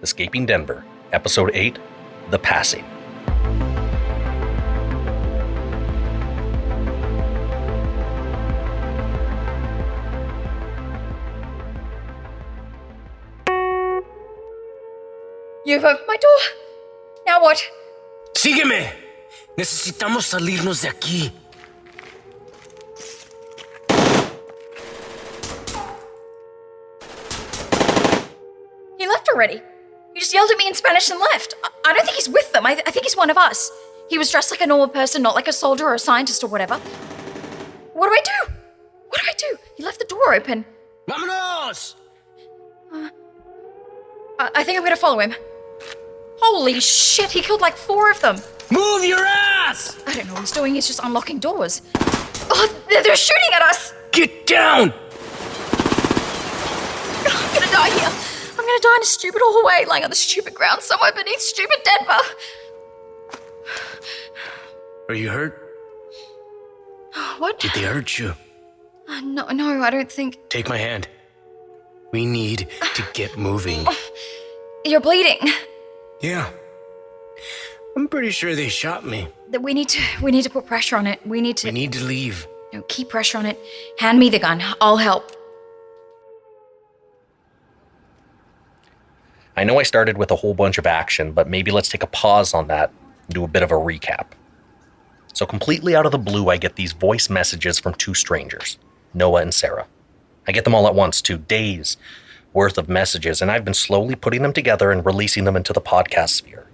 Escaping Denver, Episode 8, The Passing. You've opened my door. Now what? ¡Sígueme! Necesitamos salirnos de aquí. He left already. He just yelled at me in Spanish and left. I don't think he's with them. I think he's one of us. He was dressed like a normal person, not like a soldier or a scientist or whatever. What do I do? What do I do? He left the door open. ¡Vámonos! I think I'm gonna follow him. Holy shit, he killed like 4 of them. Move your ass! I don't know what he's doing, he's just unlocking doors. Oh, they're shooting at us! Get down! I'm gonna die here. I'm gonna die in a stupid hallway, lying on the stupid ground somewhere beneath stupid Denver. Are you hurt? What? Did they hurt you? No, I don't think... Take my hand. We need to get moving. You're bleeding. Yeah. I'm pretty sure they shot me. We need to put pressure on it. We need to leave. No, keep pressure on it. Hand me the gun. I'll help. I know I started with a whole bunch of action, but maybe let's take a pause on that and do a bit of a recap. So completely out of the blue, I get these voice messages from 2 strangers, Noah and Sara. I get them all at once, 2 days worth of messages, and I've been slowly putting them together and releasing them into the podcast sphere.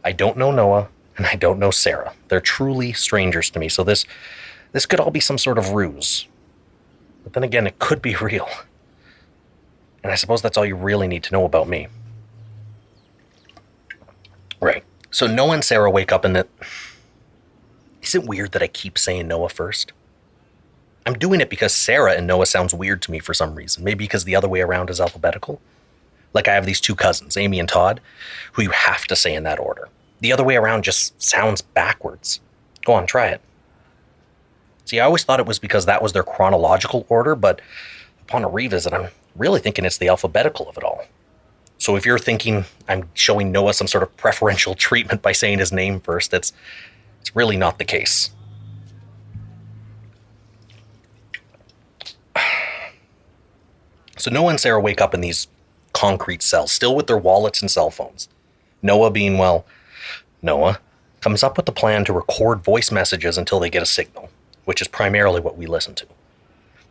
I don't know Noah, and I don't know Sara. They're truly strangers to me, so this could all be some sort of ruse. But then again, it could be real. And I suppose that's all you really need to know about me. Right. So Noah and Sara wake up and is it weird that I keep saying Noah first? I'm doing it because Sara and Noah sounds weird to me for some reason. Maybe because the other way around is alphabetical. Like I have these 2 cousins, Amy and Todd, who you have to say in that order. The other way around just sounds backwards. Go on, try it. See, I always thought it was because that was their chronological order, but upon a revisit, I'm really thinking it's the alphabetical of it all. So if you're thinking I'm showing Noah some sort of preferential treatment by saying his name first, it's really not the case. So Noah and Sara wake up in these concrete cells, still with their wallets and cell phones. Noah being, Noah, comes up with the plan to record voice messages until they get a signal, which is primarily what we listen to.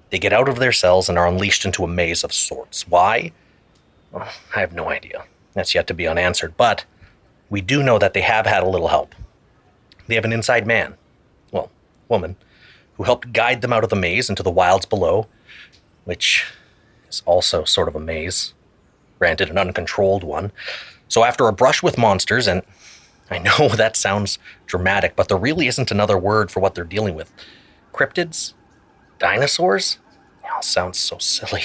They get out of their cells and are unleashed into a maze of sorts. Why? Well, I have no idea. That's yet to be unanswered, but we do know that they have had a little help. They have an inside man, woman, who helped guide them out of the maze into the wilds below, which is also sort of a maze, granted an uncontrolled one. So after a brush with monsters, and I know that sounds dramatic, but there really isn't another word for what they're dealing with. Cryptids? Dinosaurs? It all sounds so silly.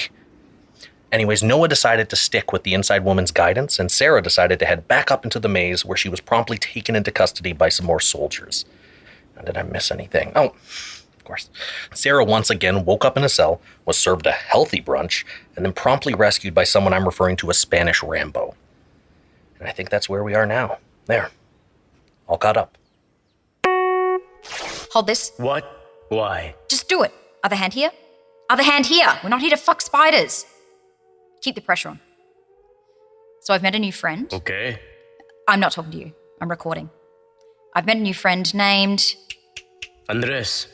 Anyways, Noah decided to stick with the inside woman's guidance, and Sara decided to head back up into the maze where she was promptly taken into custody by some more soldiers. Now, did I miss anything? Oh, of course. Sara once again woke up in a cell, was served a healthy brunch, and then promptly rescued by someone I'm referring to as Spanish Rambo. And I think that's where we are now. There. All caught up. Hold this. What? Why? Just do it. Other hand here. Other hand here. We're not here to fuck spiders. Keep the pressure on. So I've met a new friend. Okay. I'm not talking to you. I'm recording. I've met a new friend named... Andres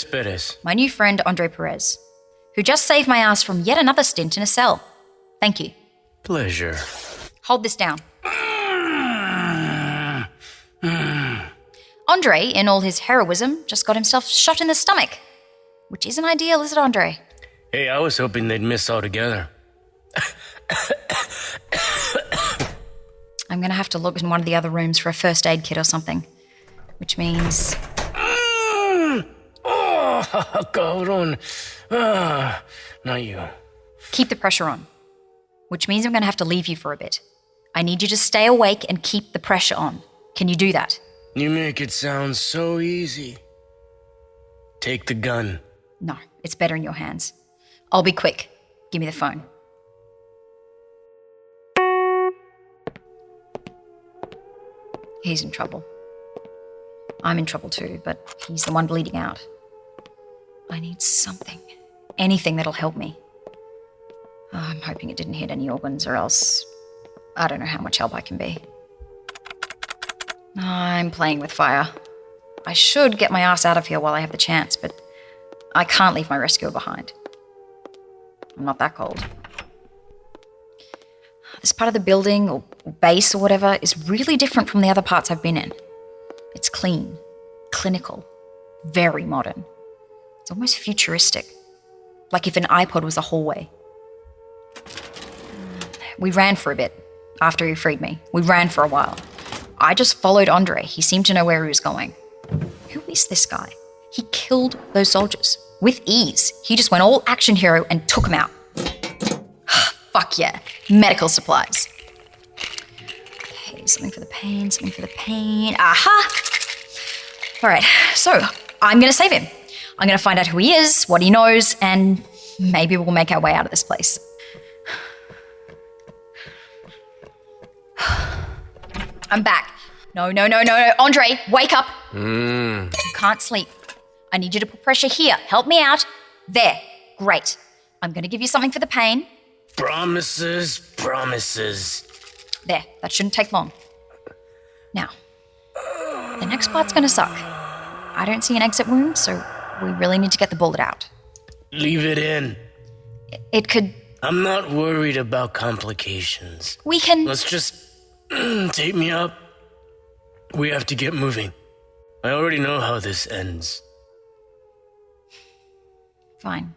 Perez. My new friend, Andre Perez, who just saved my ass from yet another stint in a cell. Thank you. Pleasure. Hold this down. Andre, in all his heroism, just got himself shot in the stomach. Which isn't ideal, is it, Andre? Hey, I was hoping they'd miss altogether. I'm gonna have to look in one of the other rooms for a first aid kit or something. Which means... Cabrón. Not you. Keep the pressure on. Which means I'm gonna have to leave you for a bit. I need you to stay awake and keep the pressure on. Can you do that? You make it sound so easy. Take the gun. No, it's better in your hands. I'll be quick. Give me the phone. He's in trouble. I'm in trouble too, but he's the one bleeding out. I need something. Anything that'll help me. Oh, I'm hoping it didn't hit any organs, or else I don't know how much help I can be. I'm playing with fire. I should get my ass out of here while I have the chance, but I can't leave my rescuer behind. I'm not that cold. This part of the building, or base or whatever, is really different from the other parts I've been in. It's clean, clinical, very modern. It's almost futuristic, like if an iPod was a hallway. We ran for a bit after he freed me. We ran for a while. I just followed Andre. He seemed to know where he was going. Who is this guy? He killed those soldiers with ease. He just went all action hero and took them out. Fuck yeah. Medical supplies. Okay, something for the pain, something for the pain. Aha! All right, so I'm going to save him. I'm going to find out who he is, what he knows, and maybe we'll make our way out of this place. I'm back. No. Andre, wake up. You can't sleep. I need you to put pressure here. Help me out. There. Great. I'm going to give you something for the pain. Promises. There. That shouldn't take long. Now, the next part's going to suck. I don't see an exit wound, so we really need to get the bullet out. Leave it in. It could... I'm not worried about complications. We can... Let's just tape me up. We have to get moving. I already know how this ends. Fine.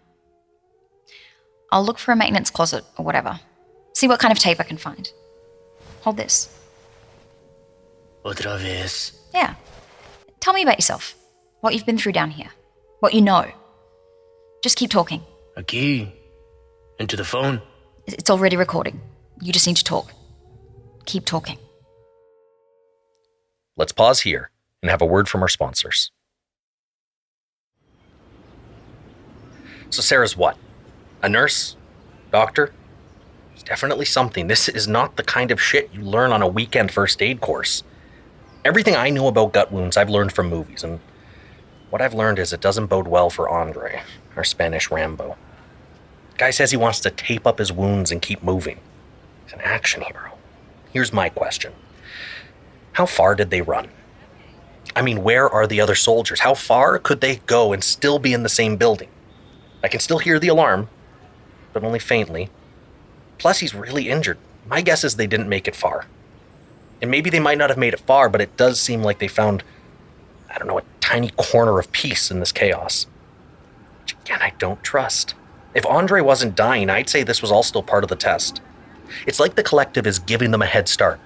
I'll look for a maintenance closet or whatever. See what kind of tape I can find. Hold this. Otra vez. Yeah. Tell me about yourself. What you've been through down here. What you know. Just keep talking. Aquí. Into the phone. It's already recording. You just need to talk. Keep talking. Let's pause here and have a word from our sponsors. So Sarah's what? A nurse? Doctor? It's definitely something. This is not the kind of shit you learn on a weekend first aid course. Everything I know about gut wounds I've learned from movies, and what I've learned is it doesn't bode well for Andre, our Spanish Rambo. Guy says he wants to tape up his wounds and keep moving. He's an action hero. Here's my question. How far did they run? I mean, where are the other soldiers? How far could they go and still be in the same building? I can still hear the alarm, but only faintly. Plus, he's really injured. My guess is they didn't make it far. And maybe they might not have made it far, but it does seem like they found, I don't know, a tiny corner of peace in this chaos. Which again, I don't trust. If Andre wasn't dying, I'd say this was all still part of the test. It's like the collective is giving them a head start.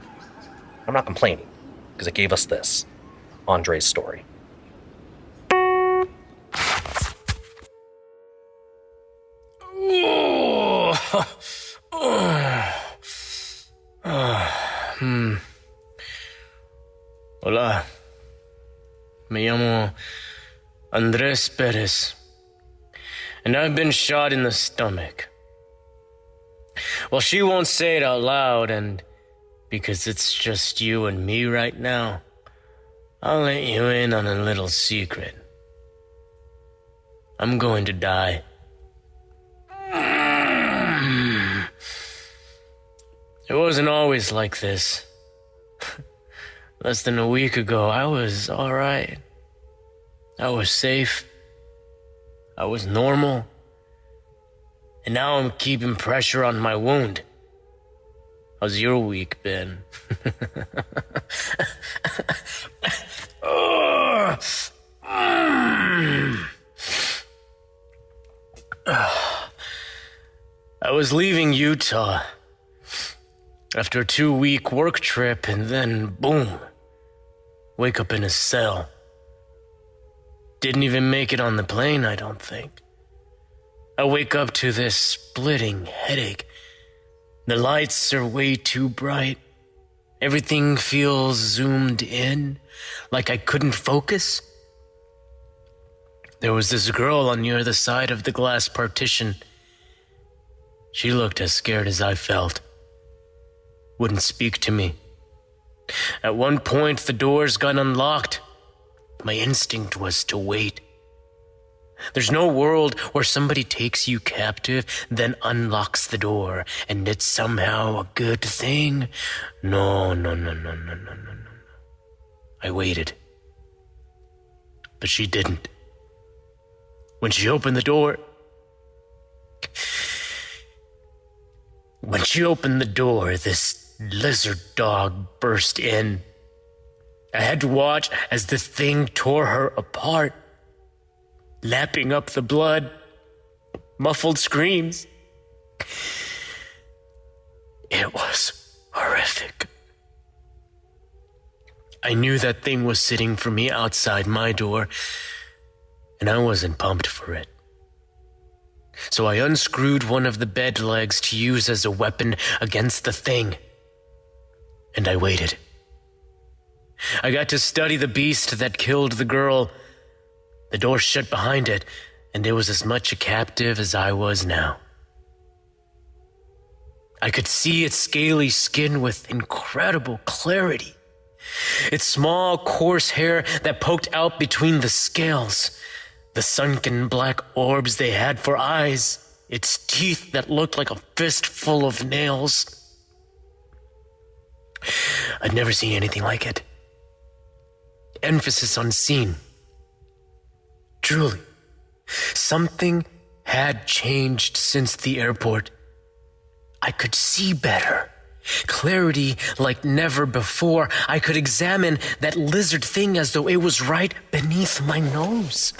I'm not complaining, because it gave us this, Andre's story. Hola. Me llamo Andrés Perez. And I've been shot in the stomach. Well, she won't say it out loud, and because it's just you and me right now, I'll let you in on a little secret. I'm going to die. It wasn't always like this. Less than a week ago, I was all right. I was safe. I was normal. And now I'm keeping pressure on my wound. How's your week been? I was leaving Utah after a 2-week work trip, and then boom, wake up in a cell. Didn't even make it on the plane, I don't think. I wake up to this splitting headache. The lights are way too bright. Everything feels zoomed in, like I couldn't focus. There was this girl on the other side of the glass partition. She looked as scared as I felt. Wouldn't speak to me. At one point, the doors got unlocked. My instinct was to wait. There's no world where somebody takes you captive, then unlocks the door, and it's somehow a good thing. No. I waited. But she didn't. When she opened the door, this lizard dog burst in. I had to watch as the thing tore her apart, lapping up the blood, muffled screams. It was horrific. I knew that thing was sitting for me outside my door, and I wasn't pumped for it. So I unscrewed one of the bed legs to use as a weapon against the thing, and I waited. I got to study the beast that killed the girl. The door shut behind it, and it was as much a captive as I was now. I could see its scaly skin with incredible clarity. Its small, coarse hair that poked out between the scales. The sunken black orbs they had for eyes. Its teeth that looked like a fistful of nails. I'd never seen anything like it. Emphasis on seen. Truly, something had changed since the airport. I could see better. Clarity like never before. I could examine that lizard thing as though it was right beneath my nose.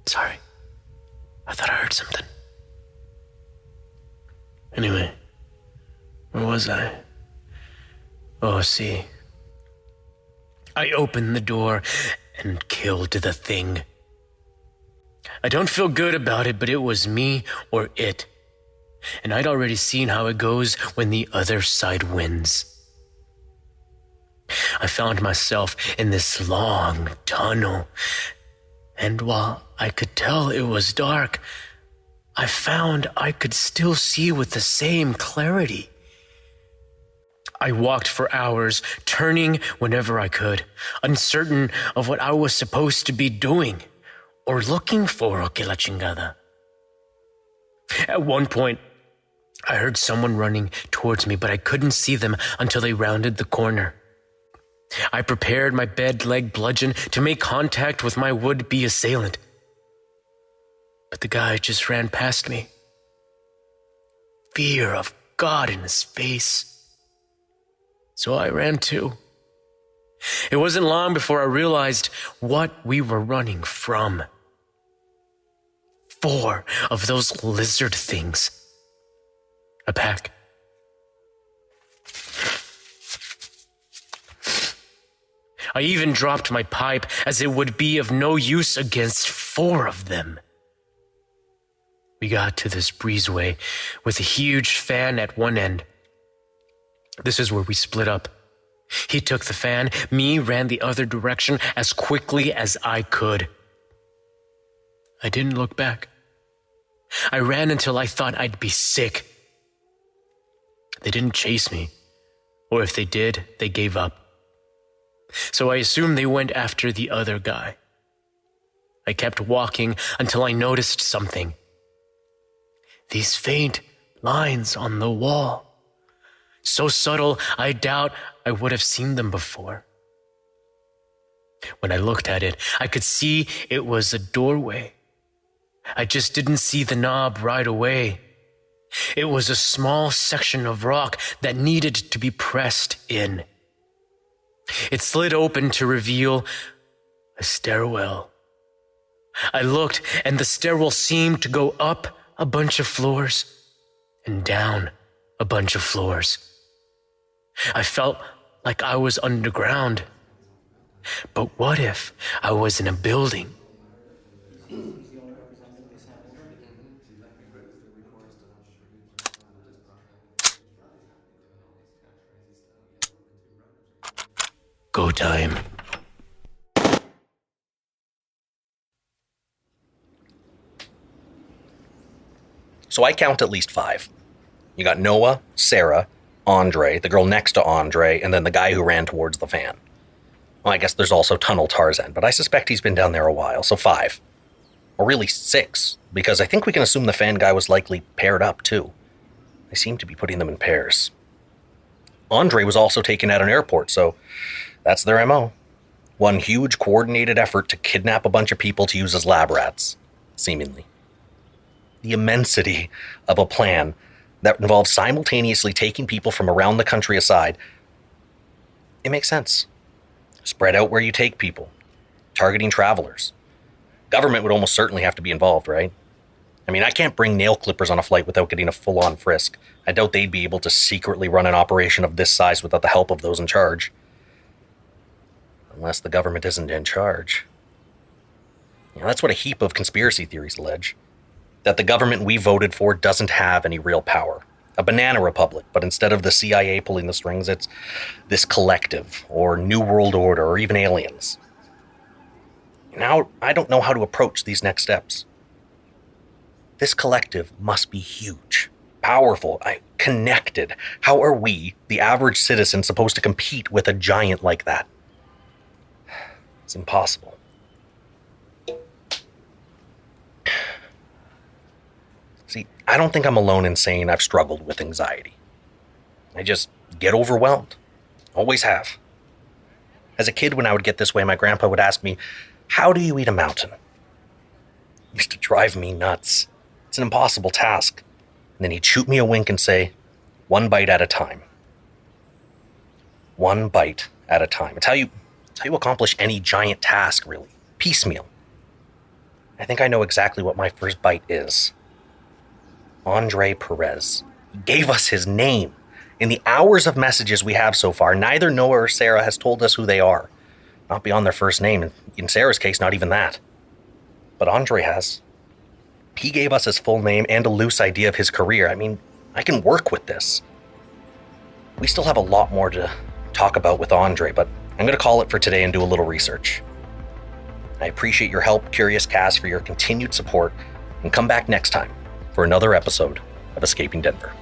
Sorry. I thought I heard something. Anyway, where was I? Oh, see. I opened the door and killed the thing. I don't feel good about it, but it was me or it. And I'd already seen how it goes when the other side wins. I found myself in this long tunnel, and while I could tell it was dark, I found I could still see with the same clarity. I walked for hours, turning whenever I could, uncertain of what I was supposed to be doing or looking for, o que la chingada. At one point, I heard someone running towards me, but I couldn't see them until they rounded the corner. I prepared my bed leg bludgeon to make contact with my would-be assailant. But the guy just ran past me. Fear of God in his face. So I ran too. It wasn't long before I realized what we were running from. 4 of those lizard things. A pack. I even dropped my pipe, as it would be of no use against 4 of them. We got to this breezeway with a huge fan at one end. This is where we split up. He took the fan, me ran the other direction as quickly as I could. I didn't look back. I ran until I thought I'd be sick. They didn't chase me, or if they did, they gave up. So I assumed they went after the other guy. I kept walking until I noticed something. These faint lines on the wall. So subtle, I doubt I would have seen them before. When I looked at it, I could see it was a doorway. I just didn't see the knob right away. It was a small section of rock that needed to be pressed in. It slid open to reveal a stairwell. I looked, and the stairwell seemed to go up a bunch of floors and down a bunch of floors. I felt like I was underground. But what if I was in a building? Go time. So I count at least 5. You got Noah, Sara, Andre, the girl next to Andre, and then the guy who ran towards the fan. Well, I guess there's also Tunnel Tarzan, but I suspect he's been down there a while, so 5. Or really 6, because I think we can assume the fan guy was likely paired up too. They seem to be putting them in pairs. Andre was also taken at an airport, so that's their MO. One huge coordinated effort to kidnap a bunch of people to use as lab rats, seemingly. The immensity of a plan that involves simultaneously taking people from around the country aside, it makes sense. Spread out where you take people, targeting travelers. Government would almost certainly have to be involved, right? I mean, I can't bring nail clippers on a flight without getting a full-on frisk. I doubt they'd be able to secretly run an operation of this size without the help of those in charge. Unless the government isn't in charge. That's what a heap of conspiracy theories allege. That the government we voted for doesn't have any real power. A banana republic, but instead of the CIA pulling the strings, it's this collective, or New World Order, or even aliens. Now, I don't know how to approach these next steps. This collective must be huge, powerful, connected. How are we, the average citizen, supposed to compete with a giant like that? It's impossible. See, I don't think I'm alone in saying I've struggled with anxiety. I just get overwhelmed. Always have. As a kid, when I would get this way, my grandpa would ask me, "How do you eat a mountain?" It used to drive me nuts. It's an impossible task. And then he'd shoot me a wink and say, "One bite at a time." One bite at a time. It's how you accomplish any giant task, really. Piecemeal. I think I know exactly what my first bite is. Andre Perez. He gave us his name. In the hours of messages we have so far, neither Noah or Sara has told us who they are. Not beyond their first name, and in Sarah's case, not even that. But Andre has. He gave us his full name and a loose idea of his career. I mean, I can work with this. We still have a lot more to talk about with Andre, but I'm going to call it for today and do a little research. I appreciate your help, Curious Cast, for your continued support, and come back next time for another episode of Escaping Denver.